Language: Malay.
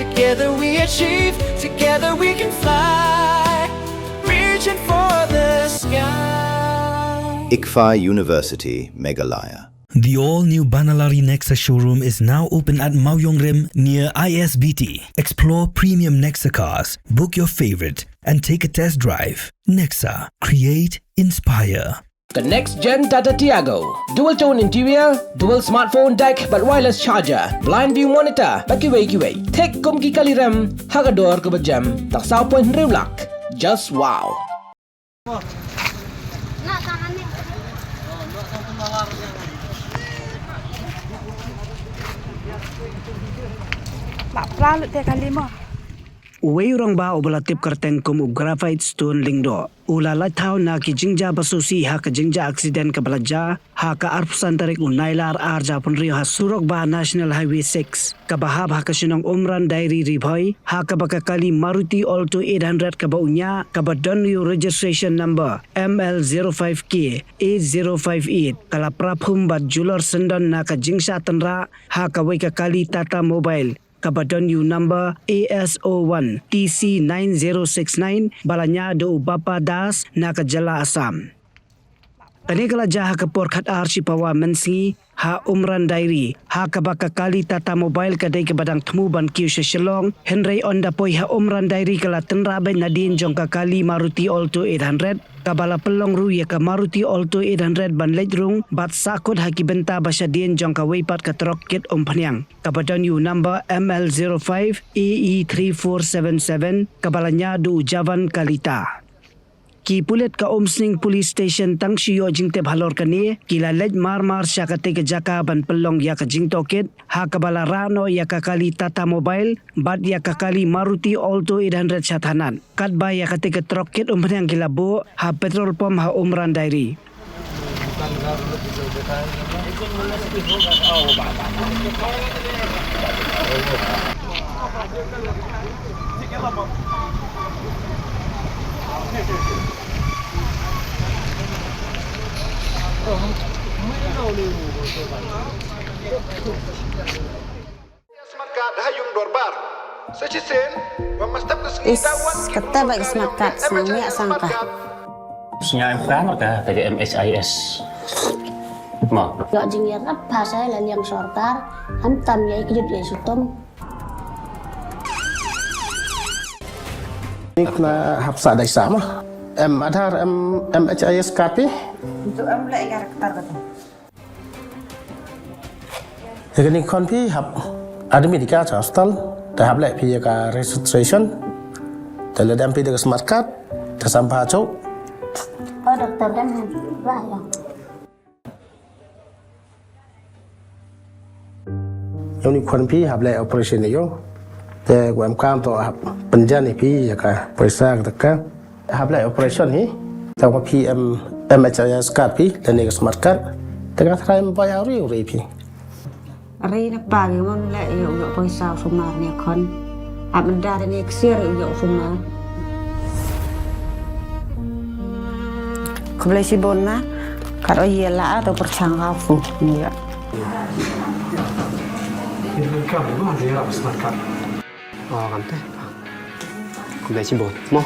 Together we achieve, together we can fly, reaching for the sky. ICFA University, Meghalaya. The all-new Banalari Nexa showroom is now open at Mauyongrim near ISBT. Explore premium Nexa cars, book your favorite, and take a test drive. Nexa. Create, inspire. The next-gen Tata Tiago. Dual-tone interior, dual smartphone deck but wireless charger, blind view monitor, bakiway. Tek kum ki kaliram, hagador ke bejam, tak sao point riulak. Just wow. Uway Rangbah obalatip karteng kum graphite stone lingdo. Ula Thaw na ki Jingïap basusi ha ka Jingïap accident ka balaja ha ka arpusan tarik unailar arja pun rio ha surok ba National Highway 6 ka bahab ha ka sinong umran dairi ribhoy ha ka baka kali Maruti Alto 800 ka ba unya ka ba donyo registration number ML05K 8058 kala Phum ba Jular Sendan na ka Jingsa tanra ha ka wai ka kali Tata Mobile Kabadon U number ASO1 TC9069 balanya do Bapa Das na Kajala Assam. Kanigala jaha kapor khat archi pawa mensi ha umran dairi ha kabaka kali Tata Mobile kadai ke badang temu ban kiu Shillong Henry onda poi ha umran dairi kala tenra ben nadin jong ka kali Maruti Alto 800 kabala pelong ru ya ka Maruti Alto 800 ban Lait Rung bat sakut haki benta basya dien jong ka weipat ka Trok kit Phanyang kabadon U number ML05 EE3477 kabalanya du Javan Kalita. Ki pulit ka Omsning Police Station tang siyo jingte bhalor kani kila lej mar syakate ke jaka ban pelong ya ka jingtokit ha kabala rano ya ka kali Tata Mobile bat ya ka kali Maruti Alto 800 syathanan kat ba ya kate ke Trok kit Phanyang kila bo ha petrol pump ha umran dairi. Kata bagi smart card senangnya sangka. Sinya empat ka dari MSIS. Mo. Gak Jingïap apa saya liang sortar, hantam ya ikut ya sutom. Ini kena hapsa dari sama. Ada MHIS card Untuk lek karakter kata. Jadi ni kon pi hap ada medika hostel, dah hap lek pi ka registration. Kalau dah pi dengan smart card, dah sampah cok. Oh dokter dan bahaya. Yang ni kon pi hap lek operation ni yo.แต่ความकामต่อครับปัญญานี่พี่อยากไปสร้างตะกันครับแล้ว operation นี่แต่ว่าพี่MHIS card พี่แล้วนี่ก็ smart card แต่ก็ทำไปเอาเรื่องอะไรพี่ Ri nak pagi mon lek yo paisau sumar ni kon. Abenda dan eksir yo sumar. Kebeli si bona karo yela atau percangkafu ni ya. Ini kan memang dia smart card. Kan teh. Ku dah cibot. Mo.